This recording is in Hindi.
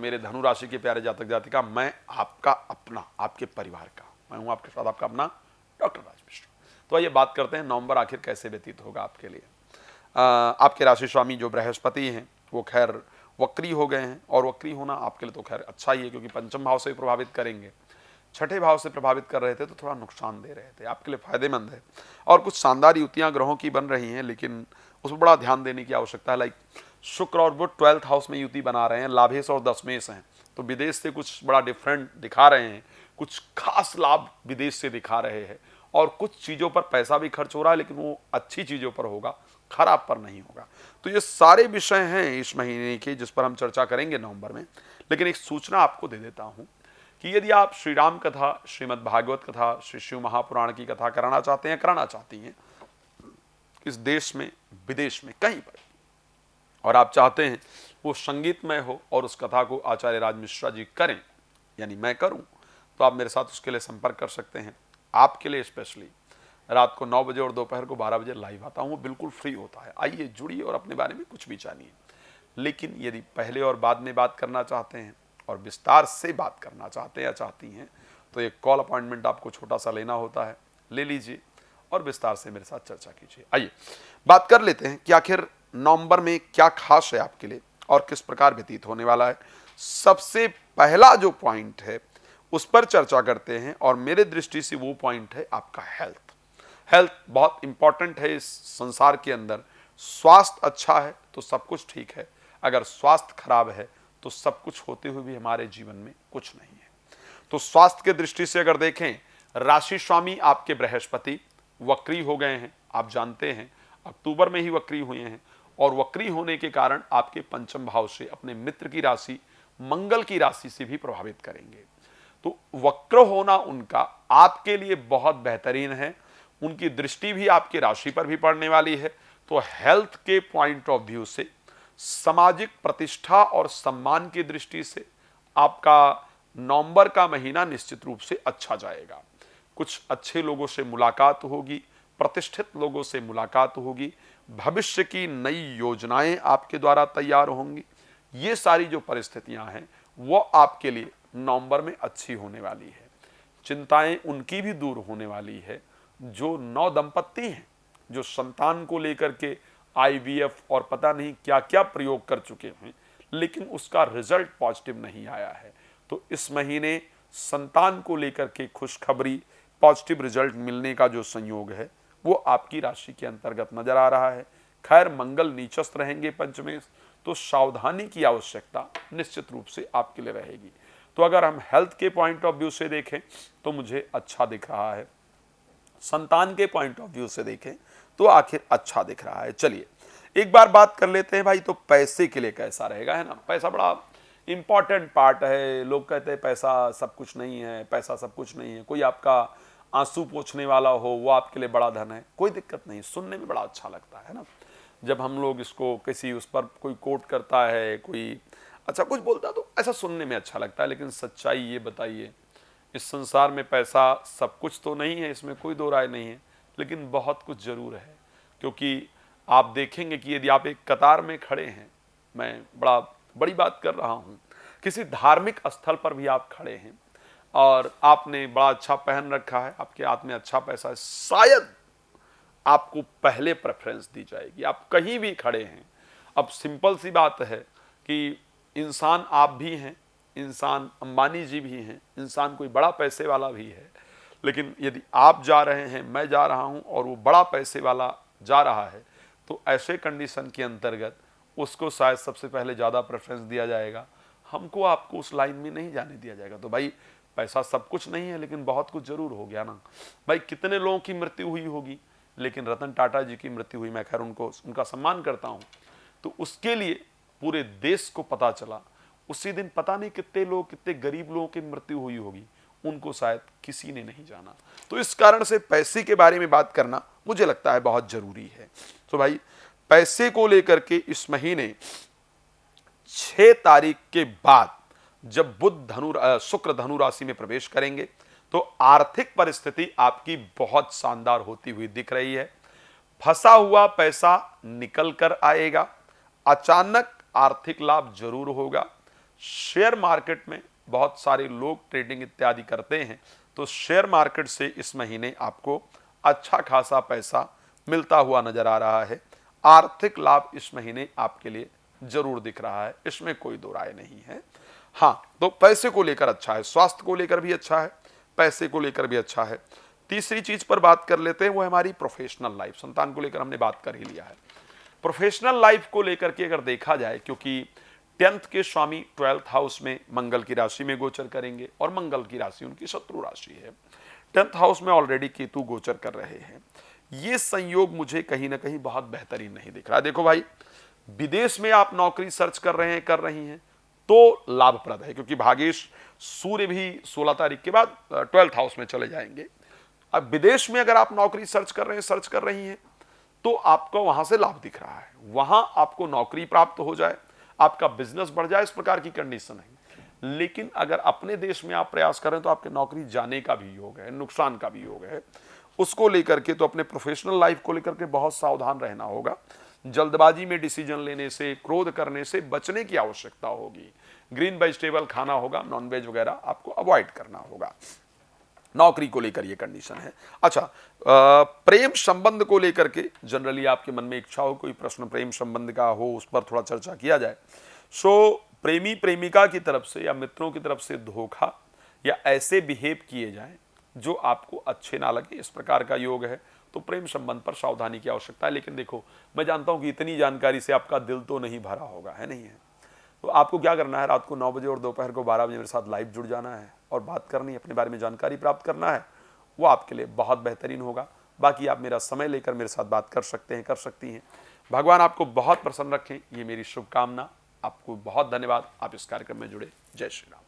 मेरे धनु राशि के प्यारे जातक जातिका, मैं आपका अपना, आपके परिवार का, मैं हूं आपके साथ आपका अपना डॉक्टर राज मिश्रा। तो आइए बात करते हैं नवंबर आखिर कैसे व्यतीत होगा आपके लिए। आपके राशि स्वामी जो बृहस्पति हैं वो खैर वक्री हो गए हैं, और वक्री होना आपके लिए तो खैर अच्छा ही है, क्योंकि पंचम भाव से प्रभावित करेंगे। छठे भाव से प्रभावित कर रहे थे तो थोड़ा नुकसान दे रहे थे, आपके लिए फायदेमंद है। और कुछ शानदार युतियां ग्रहों की बन रही हैं, लेकिन उस पर बड़ा ध्यान देने की आवश्यकता है। लाइक शुक्र और बुध 12th हाउस में युति बना रहे हैं, लाभेश और दशमेश हैं, तो विदेश से कुछ बड़ा डिफरेंट दिखा रहे हैं, कुछ खास लाभ विदेश से दिखा रहे हैं, और कुछ चीज़ों पर पैसा भी खर्च हो रहा है, लेकिन वो अच्छी चीज़ों पर होगा, खराब पर नहीं होगा। तो ये सारे विषय हैं इस महीने के, जिस पर हम चर्चा करेंगे नवंबर में। लेकिन एक सूचना आपको दे देता हूं कि यदि आप श्री राम कथा, श्रीमद् भागवत कथा, श्री शिव महापुराण की कथा कराना चाहते हैं, कराना चाहती हैं इस देश में विदेश में कहीं पर, और आप चाहते हैं वो संगीतमय हो और उस कथा को आचार्य राज मिश्रा जी करें, यानी मैं करूं, तो आप मेरे साथ उसके लिए संपर्क कर सकते हैं। आपके लिए स्पेशली रात को 9 बजे और दोपहर को 12 बजे लाइव आता हूं, वो बिल्कुल फ्री होता है। आइए जुड़िए और अपने बारे में कुछ भी जानिए। लेकिन यदि पहले और बाद में बात करना चाहते हैं और विस्तार से बात करना चाहते हैं या चाहती हैं, तो एक कॉल अपॉइंटमेंट आपको छोटा सा लेना होता है, ले लीजिए और विस्तार से मेरे साथ चर्चा कीजिए। आइए बात कर लेते हैं कि आखिर नवंबर में क्या खास है आपके लिए और किस प्रकार व्यतीत होने वाला है। सबसे पहला जो पॉइंट है उस पर चर्चा करते हैं, और मेरे दृष्टि से वो पॉइंट है आपका हेल्थ। हेल्थ बहुत इंपॉर्टेंट है इस संसार के अंदर। स्वास्थ्य अच्छा है तो सब कुछ ठीक है, अगर स्वास्थ्य खराब है तो सब कुछ होते हुए भी हमारे जीवन में कुछ नहीं है। तो स्वास्थ्य के दृष्टि से अगर देखें, राशि स्वामी आपके बृहस्पति वक्री हो गए हैं, आप जानते हैं अक्टूबर में ही वक्री हुए हैं, और वक्री होने के कारण आपके पंचम भाव से अपने मित्र की राशि मंगल की राशि से भी प्रभावित करेंगे। तो वक्र होना उनका आपके लिए बहुत बेहतरीन है, उनकी दृष्टि भी आपकी राशि पर भी पड़ने वाली है। तो हेल्थ के पॉइंट ऑफ व्यू से, सामाजिक प्रतिष्ठा और सम्मान की दृष्टि से आपका नवंबर का महीना निश्चित रूप से अच्छा जाएगा। कुछ अच्छे लोगों से मुलाकात होगी, प्रतिष्ठित लोगों से मुलाकात होगी, भविष्य की नई योजनाएं आपके द्वारा तैयार होंगी। ये सारी जो परिस्थितियां हैं वो आपके लिए नवंबर में अच्छी होने वाली है। चिंताएं उनकी भी दूर होने वाली है जो नव दंपत्ति हैं, जो संतान को लेकर के IVF और पता नहीं क्या क्या प्रयोग कर चुके हैं, लेकिन उसका रिजल्ट पॉजिटिव नहीं आया है। तो इस महीने संतान को लेकर के खुशखबरी, पॉजिटिव रिजल्ट मिलने का जो संयोग है वो आपकी राशि के अंतर्गत नजर आ रहा है। खैर मंगल नीचस्थ रहेंगे पंचमेश, तो सावधानी की आवश्यकता निश्चित रूप से आपके लिए रहेगी। तो अगर हम हेल्थ के पॉइंट ऑफ व्यू से देखें तो मुझे अच्छा दिख रहा है, संतान के पॉइंट ऑफ व्यू से देखें तो आखिर अच्छा दिख रहा है। चलिए एक बार बात कर लेते हैं भाई, तो पैसे के लिए कैसा रहेगा, है ना। पैसा बड़ा इंपॉर्टेंट पार्ट है। लोग कहते हैं पैसा सब कुछ नहीं है, पैसा सब कुछ नहीं है। कोई आपका आंसू पोंछने वाला हो वो आपके लिए बड़ा धन है, कोई दिक्कत नहीं, सुनने में बड़ा अच्छा लगता है ना। जब हम लोग इसको किसी उस पर कोई कोट करता है, कोई अच्छा कुछ बोलता है तो ऐसा सुनने में अच्छा लगता है। लेकिन सच्चाई ये बताइए, इस संसार में पैसा सब कुछ तो नहीं है, इसमें कोई दो राय नहीं है, लेकिन बहुत कुछ जरूर है। क्योंकि आप देखेंगे कि यदि आप एक कतार में खड़े हैं, मैं बड़ी बात कर रहा हूँ, किसी धार्मिक स्थल पर भी आप खड़े हैं और आपने बड़ा अच्छा पहन रखा है, आपके हाथ में अच्छा पैसा है, शायद आपको पहले प्रेफरेंस दी जाएगी। आप कहीं भी खड़े हैं, अब सिंपल सी बात है कि इंसान आप भी हैं, इंसान अंबानी जी भी हैं, इंसान कोई बड़ा पैसे वाला भी है। लेकिन यदि आप जा रहे हैं, मैं जा रहा हूं और वो बड़ा पैसे वाला जा रहा है, तो ऐसे कंडीशन के अंतर्गत उसको शायद सबसे पहले ज़्यादा प्रेफरेंस दिया जाएगा, हमको आपको उस लाइन में नहीं जाने दिया जाएगा। तो भाई पैसा सब कुछ नहीं है, लेकिन बहुत कुछ जरूर हो गया ना। भाई कितने लोगों की मृत्यु हुई होगी, लेकिन रतन टाटा जी की मृत्यु हुई, मैं खैर उनका सम्मान करता हूँ। तो उसके लिए पूरे देश को पता चला, उसी दिन पता नहीं कितने लोग, कितने गरीब लोगों की मृत्यु हुई होगी, उनको शायद किसी ने नहीं जाना। तो इस कारण से पैसे के बारे में बात करना मुझे लगता है बहुत जरूरी है। तो भाई पैसे को लेकर के इस महीने 6 तारीख के बाद जब शुक्र धनु राशि में प्रवेश करेंगे तो आर्थिक परिस्थिति आपकी बहुत शानदार होती हुई दिख रही है। फंसा हुआ पैसा निकल कर आएगा, अचानक आर्थिक लाभ जरूर होगा। शेयर मार्केट में बहुत सारे लोग ट्रेडिंग इत्यादि करते हैं, तो शेयर मार्केट से इस महीने आपको अच्छा खासा पैसा मिलता हुआ नजर आ रहा है। आर्थिक लाभ इस महीने आपके लिए जरूर दिख रहा है, इसमें कोई दो राय नहीं है। हाँ, तो पैसे को लेकर अच्छा है, स्वास्थ्य को लेकर भी अच्छा है, पैसे को लेकर भी अच्छा है। तीसरी चीज पर बात कर लेते हैं, वो है हमारी प्रोफेशनल लाइफ। संतान को लेकर हमने बात कर ही लिया है। प्रोफेशनल लाइफ को लेकर के अगर देखा जाए, क्योंकि 10th के स्वामी 12th हाउस में मंगल की राशि में गोचर करेंगे और मंगल की राशि उनकी शत्रु राशि है। 10th हाउस में ऑलरेडी केतु गोचर कर रहे हैं। ये संयोग मुझे कहीं ना कहीं बहुत बेहतरीन नहीं दिख रहा। देखो भाई, विदेश में आप नौकरी सर्च कर रहे हैं, कर रही हैं, तो लाभप्रद है, क्योंकि भागेश सूर्य भी 16 तारीख के बाद 12th हाउस में चले जाएंगे। अब विदेश में अगर आप नौकरी सर्च कर रहे हैं, सर्च कर रही हैं, तो आपको वहां से लाभ दिख रहा है, वहां आपको नौकरी प्राप्त हो जाए, आपका बिजनेस बढ़ जाए, इस प्रकार की कंडीशन है। लेकिन अगर अपने देश में आप प्रयास करें तो आपके नौकरी जाने का भी योग है, नुकसान का भी योग है। उसको लेकर के तो अपने प्रोफेशनल लाइफ को लेकर के बहुत सावधान रहना होगा। जल्दबाजी में डिसीजन लेने से, क्रोध करने से बचने की आवश्यकता होगी। ग्रीन वेजिटेबल खाना होगा, नॉनवेज वगैरह आपको अवॉइड करना होगा। नौकरी को लेकर ये कंडीशन है। अच्छा, प्रेम संबंध को लेकर के जनरली आपके मन में इच्छा हो, कोई प्रश्न प्रेम संबंध का हो, उस पर थोड़ा चर्चा किया जाए। सो प्रेमी प्रेमिका की तरफ से या मित्रों की तरफ से धोखा या ऐसे बिहेव किए जाएं जो आपको अच्छे ना लगे, इस प्रकार का योग है, तो प्रेम संबंध पर सावधानी की आवश्यकता है। लेकिन देखो, मैं जानता हूं कि इतनी जानकारी से आपका दिल तो नहीं भरा होगा, है नहीं है? तो आपको क्या करना है, रात को 9 बजे और दोपहर को 12 बजे मेरे साथ लाइव जुड़ जाना है और बात करनी है, अपने बारे में जानकारी प्राप्त करना है। वो आपके लिए बहुत बेहतरीन होगा। बाकी आप मेरा समय लेकर मेरे साथ बात कर सकते हैं, कर सकती हैं। भगवान आपको बहुत प्रसन्न रखें, ये मेरी शुभकामना। आपको बहुत धन्यवाद, आप इस कार्यक्रम में जुड़े। जय श्री राम।